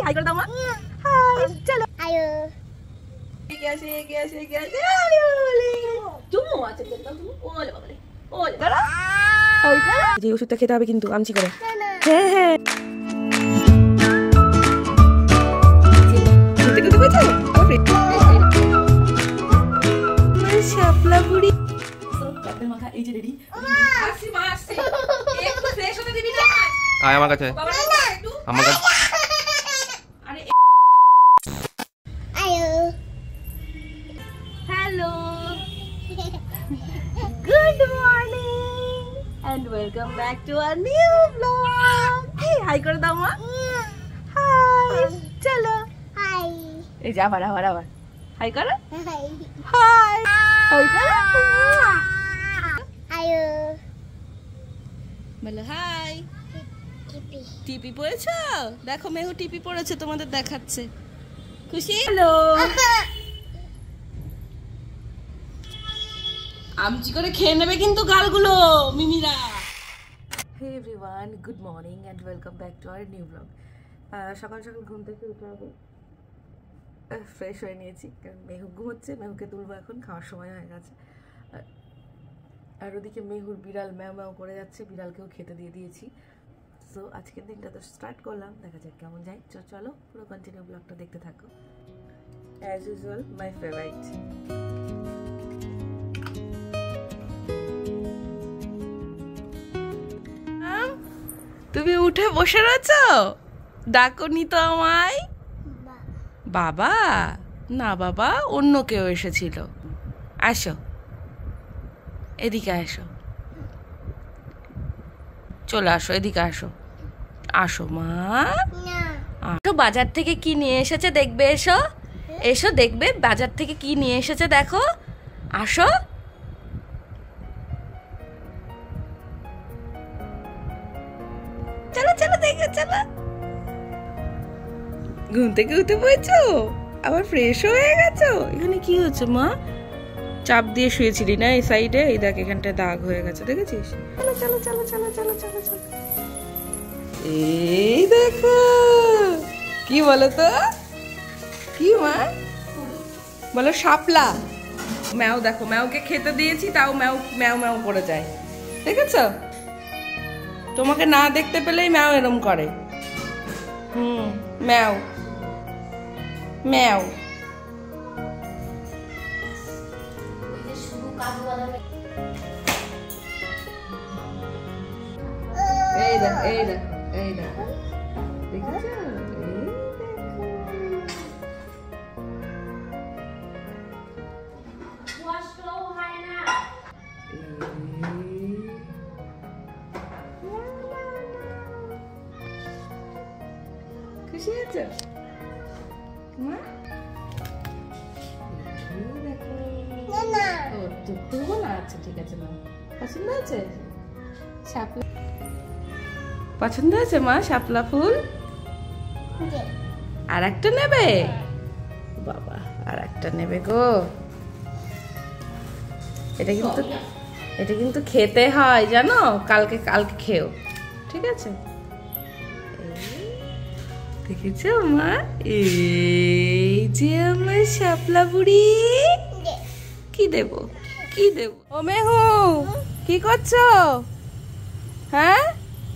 High করে দাও মা। হাই চলো আয়ো कैसे कैसे कैसे আরে বলি চুমু আছে কিন্তু তুমি ওলে বাবালে ওলে দাঁড়া ওই দাঁড়া এই ওষুধটা খেতে হবে কিন্তু আমচি করে। হ্যাঁ হ্যাঁ খেতে খেতে বলছো শাপলা বুড়ি সব কাপড় মাখা এই যে রেডি। আসি মা আসি একটু ফ্রেশ হতে দিবি না আয় আমার কাছে বাবা একটু আমার কাছে আরে আয়ো hello good morning and welcome back to our new blog. Hi করে দাও মা। হাই চলো হাই এই যা আবার আবার আবার হাই করো হাই হাই হাই করো আয়ো বলো হাই। টিপি পড়েছো দেখো মেহু টিপি পড়েছে তোমাদের দেখাচ্ছে খুশি। হ্যালো আমচি করে খেয়ে নেবে কিন্তু গালগুলো মিমিরা। Hey everyone good morning and welcome back to our new blog. সকাল সকাল ঘুম থেকে উঠে হবে ফ্রেশ হয়ে নিয়েছি কারণ মেহু ঘুমোচ্ছে মেহুকে তুলবো এখন খাওয়ার সময় হয়ে গেছে। আর ওদিকে মেহুর বিড়াল ম্যাও ম্যাও করে যাচ্ছে বিড়ালকেও খেতে দিয়ে দিয়েছি। সো আজকের দিনটা তো স্টার্ট করলাম দেখা যাক কেমন যায়। চলো পুরো কন্টিনিউ ব্লগটা দেখতে থাকো। অ্যাজ ইউজুয়াল মাই ফেভারিট তুমি উঠে বসে রয়েছো ডাকনি তো আমায় বাবা না বাবা অন্য কেউ এসেছিল। আসো এদিকে আসো চলে আসো এদিকে আসো আসো মা আসো বাজার থেকে কি নিয়ে এসেছে দেখবে এসো এসো দেখবে বাজার থেকে কি নিয়ে এসেছে দেখো আসো চলো চলো দেখো চলো। ঘুম থেকে উঠে পড়েছো আবার ফ্রেশ হয়ে গেছো। এখানে কি হচ্ছে মা চাপ দিয়ে শুয়েছিলি না এই সাইডে এই দেখ এখানটা দাগ হয়ে গেছে দেখেছিস। চলো চলো চলো চলো চলো চলো চলো এই দেখো কি বলো তো কি মা বলো শাপলা ম্যাও দেখো ম্যাওকে খেতে দিয়েছি তাও ম্যাও ম্যাও ম্যাও করে যায় দেখেছো। তোমাকে না দেখতে পেলেই ম্যাও এরম করে। ম্যাও ম্যাও এই দেখ এই দেখ এই দেখ দেখেছো খুশি হয়েছে আচ্ছা ঠিক আছে মা পছন্দ হয়েছে শাপলা পছন্দ হয়েছে মা শাপলা ফুল আর একটা নেবে বাবা আর একটা নেবে গো। এটা কিন্তু খেতে হয় জানো কালকে কালকে খেও ঠিক আছে। দেখেছো মা এই যে আমার শাপলা বুড়ি কি দেব কি দেব। ও মেহু কি করছো হ্যাঁ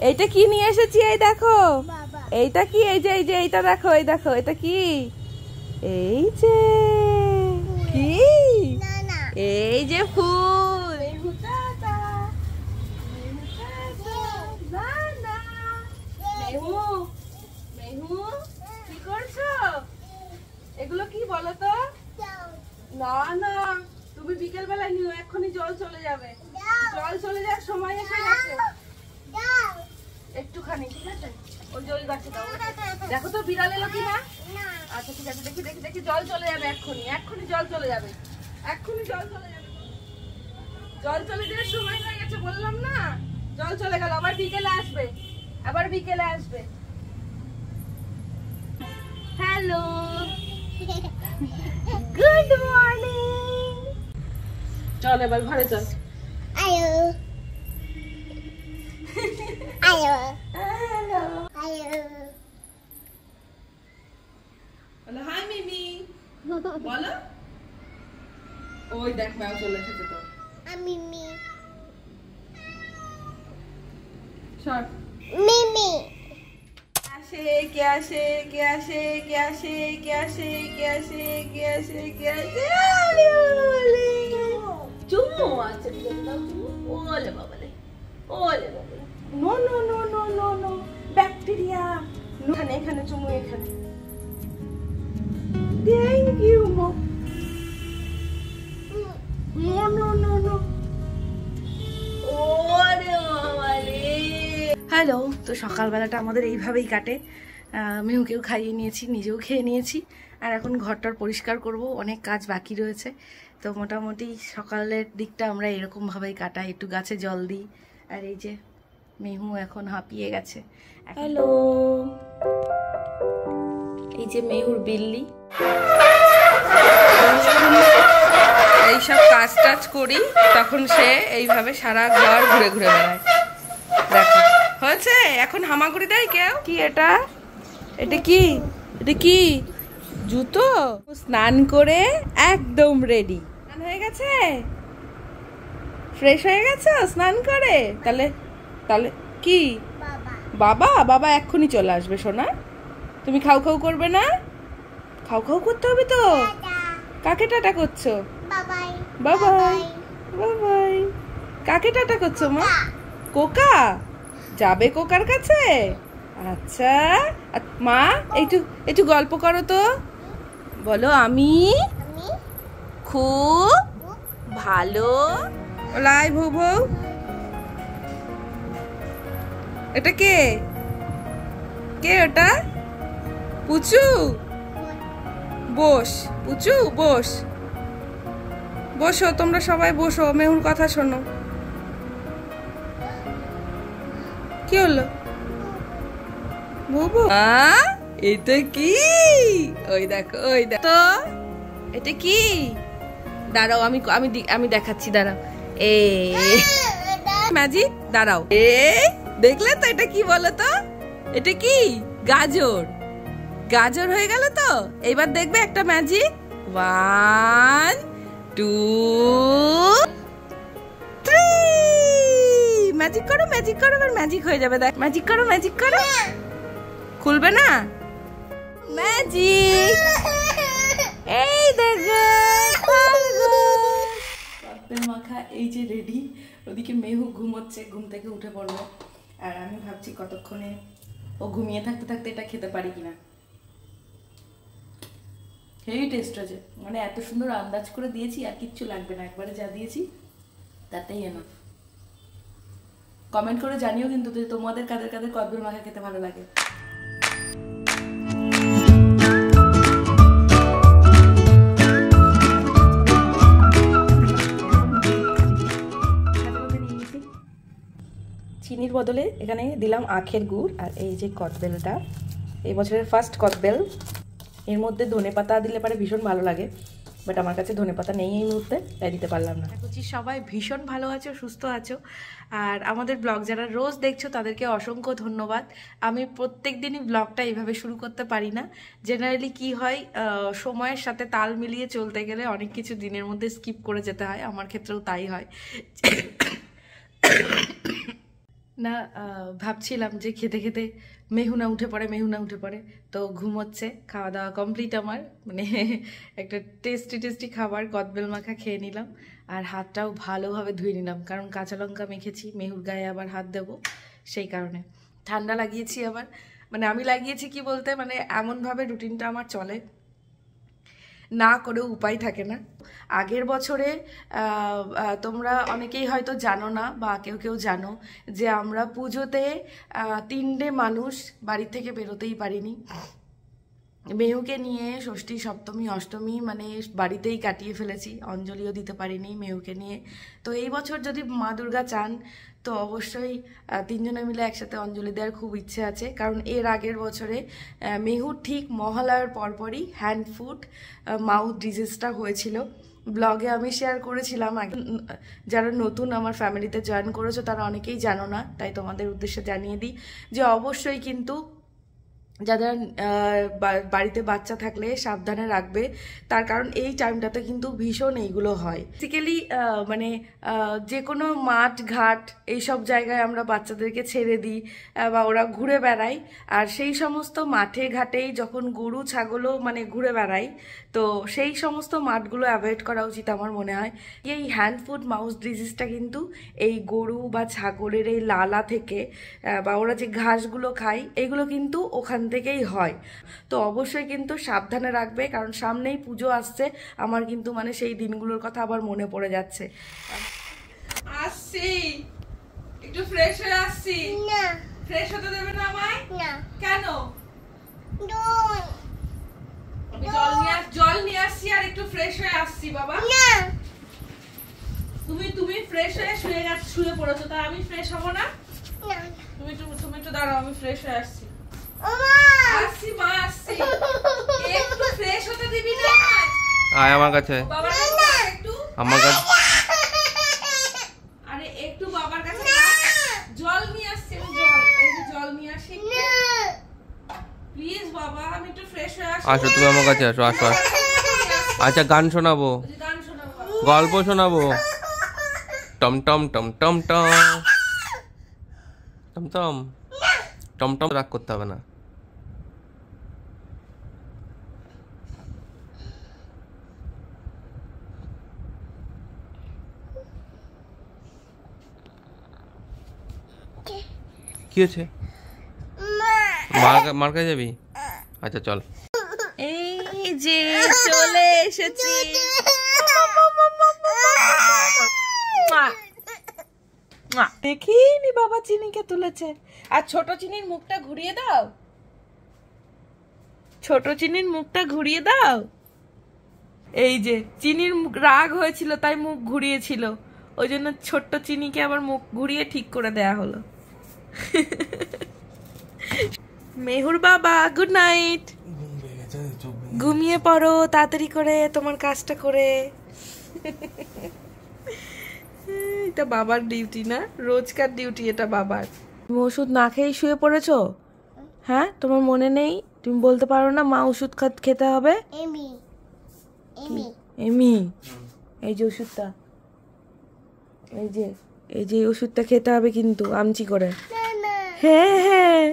এইটা কি নিয়ে এসেছি এই দেখো এইটা কি এই যে এইটা দেখো এই দেখো এটা কি এই যে কি এই যে ফুল কি করছো এগুলো কি বলো তো না না তুমি বিকেল বেলা নিও এক্ষুনি জল চলে যাবে জল চলে যাওয়ার সময় এসে গেছে একটুখানি ঠিক আছে ওই যে ওই গাছে দাও দেখো তো বিড়াল এলো কিনা। আচ্ছা ঠিক আছে দেখি দেখি দেখি জল চলে যাবে এক্ষুনি এক্ষুনি জল চলে যাবে এক্ষুনি জল চলে যাবে জল চলে যাওয়ার সময় হয়ে গেছে বললাম না জল চলে গেল আবার বিকেলে আসবে আবার বিকেলে আসবে। হ্যালো গুড মর্নিং চল এবার ঘরে চল আয়ো আয়ো হ্যালো আয়ো বলো। ওই দেখ ম্যাও চলে এসেছে তো। মিমি সর। মিমি আসে কে আসে কে আসে কে আসে কে আসে কে আসে কে আসে কে আসে। আরে ওলে চুমু আছে দাও চুমু। ওলে বাবালে ওলে বাবালে। No no no no no no bacteria. এখানে এখানে চুমু এখানে। থ্যাংক ইউ মো। No no no no. ওরে বাবালে। হ্যালো, তো সকালবেলাটা আমাদের এইভাবেই কাটে। মেহুকেও খাইয়ে নিয়েছি, নিজেও খেয়ে নিয়েছি, আর এখন ঘরটার পরিষ্কার করব, অনেক কাজ বাকি রয়েছে। তো মোটামুটি সকালের দিকটা আমরা এরকমভাবেই কাটাই, একটু গাছে জল দিই। আর এই যে মেহু এখন হাঁপিয়ে গেছে। হ্যালো, এই যে মেহুর বিল্লি। এইসব কাজ টাজ করি তখন সে এইভাবে সারা ঘর ঘুরে ঘুরে বেড়ায়। দেখো হয়েছে, এখন হামাগুড়ি দেয় কেউ। কি এটা? এটা কি? এটা কি জুতো? স্নান করে একদম রেডি হয়ে গেছে, ফ্রেশ হয়ে গেছে স্নান করে। তাহলে তাহলে কি বাবা? বাবা এক্ষুনি চলে আসবে সোনা। তুমি খাও খাও করবে না? খাও খাও করতে হবে তো। কাকে টাটা করছো? বাবাই বাবাই বাবাই। কাকে টাটা করছো মা? কোকা যাবে কোকার কাছে? আচ্ছা মা একটু একটু গল্প করো তো। বলো আমি খুব ভালো। লাই ভৌ ভৌ। এটা কে? কে ওটা? পুচু। বস পুচু বস। বসো তোমরা সবাই বসো, মেহুর কথা শোনো। কি হলো? এটা কি? ওই দেখো ওই দেখো তো, এটা কি? দাঁড়াও আমি আমি আমি দেখাচ্ছি, দাঁড়াও। এ ম্যাজিক, দাঁড়াও। দেখলে তো এটা কি বলো তো? এটা কি? গাজর। গাজর হয়ে গেল তো। এইবার দেখবে একটা ম্যাজিক। 1 2 3 ম্যাজিক করো ম্যাজিক করো, আর ম্যাজিক হয়ে যাবে। দেখ ম্যাজিক করো ম্যাজিক করো। খুলবে না ম্যাজিক। এই দেখো মাখা এই যে রেডি। ওদিকে মেহু ঘুমোচ্ছে, ঘুম থেকে উঠে পড়লো। আর আমি ভাবছি কতক্ষণে ও ঘুমিয়ে থাকতে থাকতে এটা খেতে পারি কিনা। হেভি টেস্ট আছে, মানে এত সুন্দর আন্দাজ করে দিয়েছি, আর কিচ্ছু লাগবে না, একবারে যা দিয়েছি তাতেই এনাফ। কমেন্ট করে জানিও কিন্তু যে তোমাদের কাদের কাদের কদবেল মাখা খেতে ভালো লাগে। চিনির বদলে এখানে দিলাম আখের গুড়, আর এই যে কদবেলটা এই বছরের ফার্স্ট কদবেল। এর মধ্যে ধনেপাতা দিলে পারে ভীষণ ভালো লাগে, বাট আমার কাছে ধনেপাতা নেই এই মুহূর্তে, তাই দিতে পারলাম না। বলছি সবাই ভীষণ ভালো আছো, সুস্থ আছো, আর আমাদের ব্লগ যারা রোজ দেখছো তাদেরকে অসংখ্য ধন্যবাদ। আমি প্রত্যেক দিনই ব্লগটা এইভাবে শুরু করতে পারি না। জেনারেলি কি হয়, সময়ের সাথে তাল মিলিয়ে চলতে গেলে অনেক কিছু দিনের মধ্যে স্কিপ করে যেতে হয়, আমার ক্ষেত্রেও তাই হয়। না ভাবছিলাম যে খেতে খেতে মেহুনা উঠে পড়ে, তো ঘুমোচ্ছে। খাওয়া দাওয়া কমপ্লিট আমার, মানে একটা টেস্টি খাবার কদবেল মাখা খেয়ে নিলাম, আর হাতটাও ভালোভাবে ধুয়ে নিলাম, কারণ কাঁচা লঙ্কা মেখেছি, মেহুর গায়ে আবার হাত দেবো, সেই কারণে। ঠান্ডা লাগিয়েছি আবার, মানে আমি লাগিয়েছি কি বলতে, মানে এমনভাবে রুটিনটা আমার চলে, না করেও উপায় থাকে না। আগের বছরে তোমরা অনেকেই হয়তো জানো না, বা কেউ কেউ জানো, যে আমরা পুজোতে 3টে মানুষ বাড়ি থেকে বেরোতেই পারিনি। মেহুকে নিয়ে ষষ্ঠী সপ্তমী অষ্টমী মানে বাড়িতেই কাটিয়ে ফেলেছি, অঞ্জলিও দিতে পারিনি মেহুকে নিয়ে। তো এই বছর যদি মা দুর্গা চান তো অবশ্যই 3জনে মিলে একসাথে অঞ্জলি দেওয়ার খুব ইচ্ছে আছে, কারণ এর আগের বছরে মেহুর ঠিক মহালয়ার পরপরই হ্যান্ড ফুট মাউথ ডিজিজটা হয়েছিল। ব্লগে আমি শেয়ার করেছিলাম, যারা নতুন আমার ফ্যামিলিতে জয়েন করেছো তারা অনেকেই জানো না, তাই তোমাদের উদ্দেশ্যে জানিয়ে দিই যে অবশ্যই কিন্তু যাদের বাড়িতে বাচ্চা থাকলে সাবধানে রাখবে, তার কারণ এই টাইমটাতে কিন্তু ভীষণ এইগুলো হয়। বেসিক্যালি মানে যে কোনো মাঠ ঘাট এইসব জায়গায় আমরা বাচ্চাদেরকে ছেড়ে দিই বা ওরা ঘুরে বেড়ায়, আর সেই সমস্ত মাঠে ঘাটেই যখন গরু ছাগলও মানে ঘুরে বেড়ায়, তো সেই সমস্ত মাঠগুলো অ্যাভয়েড করা উচিত আমার মনে হয়। এই হ্যান্ড ফুট মাউথ ডিজিজটা কিন্তু এই গরু বা ছাগলের এই লালা থেকে বা ওরা যে ঘাসগুলো খায় এইগুলো কিন্তু ওখান থেকেই হয়। তো অবশ্যই কিন্তু সাবধানে রাখবে, কারণ সামনেই পুজো আসছে। আমার কিন্তু মানে সেই দিনগুলোর কথা আবার মনে পড়ে যাচ্ছে। আসছি, একটু ফ্রেশ হয়ে আসছি। না ফ্রেশ হতে দেবে না আমায়? না কেন? ডোন আমি জল নিয়ে আসছি আর একটু ফ্রেশ হয়ে আসছি বাবা। না তুমি ফ্রেশ হয়ে শুয়ে পড়েছো, তা আমি ফ্রেশ হব না? না তুমি একটু দাঁড়াও, আমি ফ্রেশ হয়ে আসছি। ওমা আসছি মা, আসছি। একটু ফ্রেশ হতে দিবি না? আয় আমার কাছে, বাবার কাছে একটু, আমার কাছে। আরে একটু বাবার কাছে জল নিয়ে আসছি আমি, এই যে জল নিয়ে আসি প্লিজ বাবা, আমি একটু ফ্রেশ হয়ে আসি। আসো তুমি আমার কাছে, আসো আসো। আচ্ছা গান শোনাবো, গান শোনাবো, গল্প শোনাবো। Tom Tom Tom Tom Tom Tom Tom Tom Tom. রাগ করতে হবে না। কি হয়েছে? মার কাছে যাবি? আচ্ছা চল। এই যে চলে এসেছি। দেখিনি বাবা চিনিকে তুলেছে। আর ছোট চিনির মুখটা ঘুরিয়ে দাও, ছোট চিনির মুখটা ঘুরিয়ে দাও। এই যে চিনির রাগ হয়েছিল তাই মুখ ঘুরিয়েছিল, ওই জন্য ছোট্ট চিনিকে আবার মুখ ঘুরিয়ে ঠিক করে দেয়া হলো। মেহুর বাবা গুড নাইট, ঘুমিয়ে পড়ো তাড়াতাড়ি করে তোমার কাজটা করে। এটা বাবার ডিউটি না, রোজকার ডিউটি এটা বাবার। তুমি ওষুধ না খেয়েই শুয়ে পড়েছো? হ্যাঁ, তোমার মনে নেই? তুমি বলতে পারো না মা ওষুধ খেতে হবে? এমি এমি এমি, এই যে ওষুধটা, এই যে ওষুধটা খেতে হবে কিন্তু আমচি করে। না না হ্যাঁ হ্যাঁ,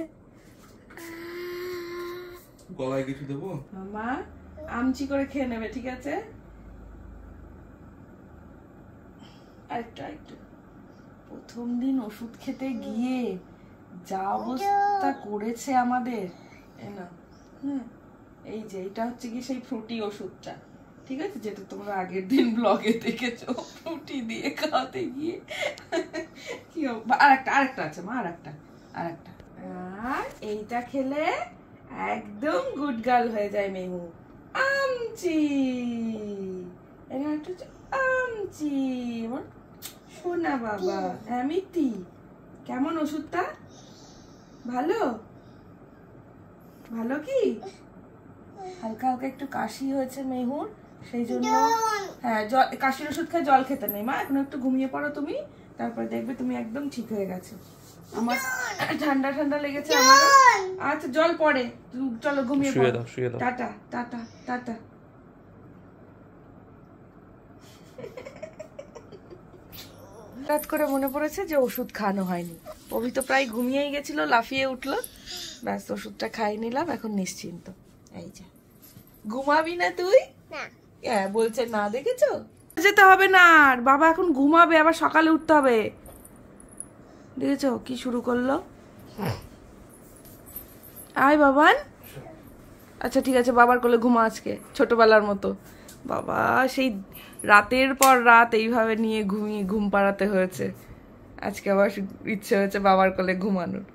গলায় কিছু দেবো? মা আমচি করে খেয়ে নেবে, ঠিক আছে? আরেকটু। প্রথম দিন ওষুধ খেতে গিয়ে যা অবস্থা করেছে আমাদের, না হ্যাঁ, এই যে এটা হচ্ছে কি সেই ফ্রুটি ওষুধটা, ঠিক আছে, যেটা তোমরা আগের দিন ব্লগে দেখেছো, ফ্রুটি দিয়ে খাওয়াতে গিয়ে কি আরেকটা আছে মা, আরেকটা। আর এইটা খেলে একদম গুড গার্ল হয়ে যায় মেহু। আমচি, এটা একটু আমচি, আমার শোনা বাবা। হ্যাঁ মিতি, কেমন ওষুধটা? ভালো ভালো কি? হালকা হালকা একটু কাশি হয়েছে মেহুর, সেই জন্য হ্যাঁ কাশির ওষুধ খেয়ে জল খেতে নেই মা, এখন একটু ঘুমিয়ে পড়ো তুমি, তারপর দেখবে তুমি একদম ঠিক হয়ে গেছো। আমার ঠান্ডা ঠান্ডা লেগেছে আমার। আচ্ছা জল পড়ে, চলো ঘুমিয়ে পড়ো। Tata tata tata. হঠাৎ করে মনে পড়েছে যে ওষুধ খাওয়ানো হয়নি। অভি তো প্রায় ঘুমিয়েই গেছিল, লাফিয়ে উঠলো, ব্যাস ওষুধটা খাই নিলাম, এখন নিশ্চিন্ত। এই যে ঘুমাবি না তুই? না হ্যাঁ বলছে না, দেখেছো? যেতে হবে না আর, বাবা এখন ঘুমাবে, আবার সকালে উঠতে হবে। দেখেছো কি শুরু করলো? আয় বাবান। আচ্ছা ঠিক আছে, বাবার কোলে ঘুমা আজকে ছোটবেলার মতো। বাবা সেই রাতের পর রাত এইভাবে নিয়ে ঘুম পাড়াতে হয়েছে, আজকে আবার ইচ্ছে হয়েছে বাবার কোলে ঘুমানোর।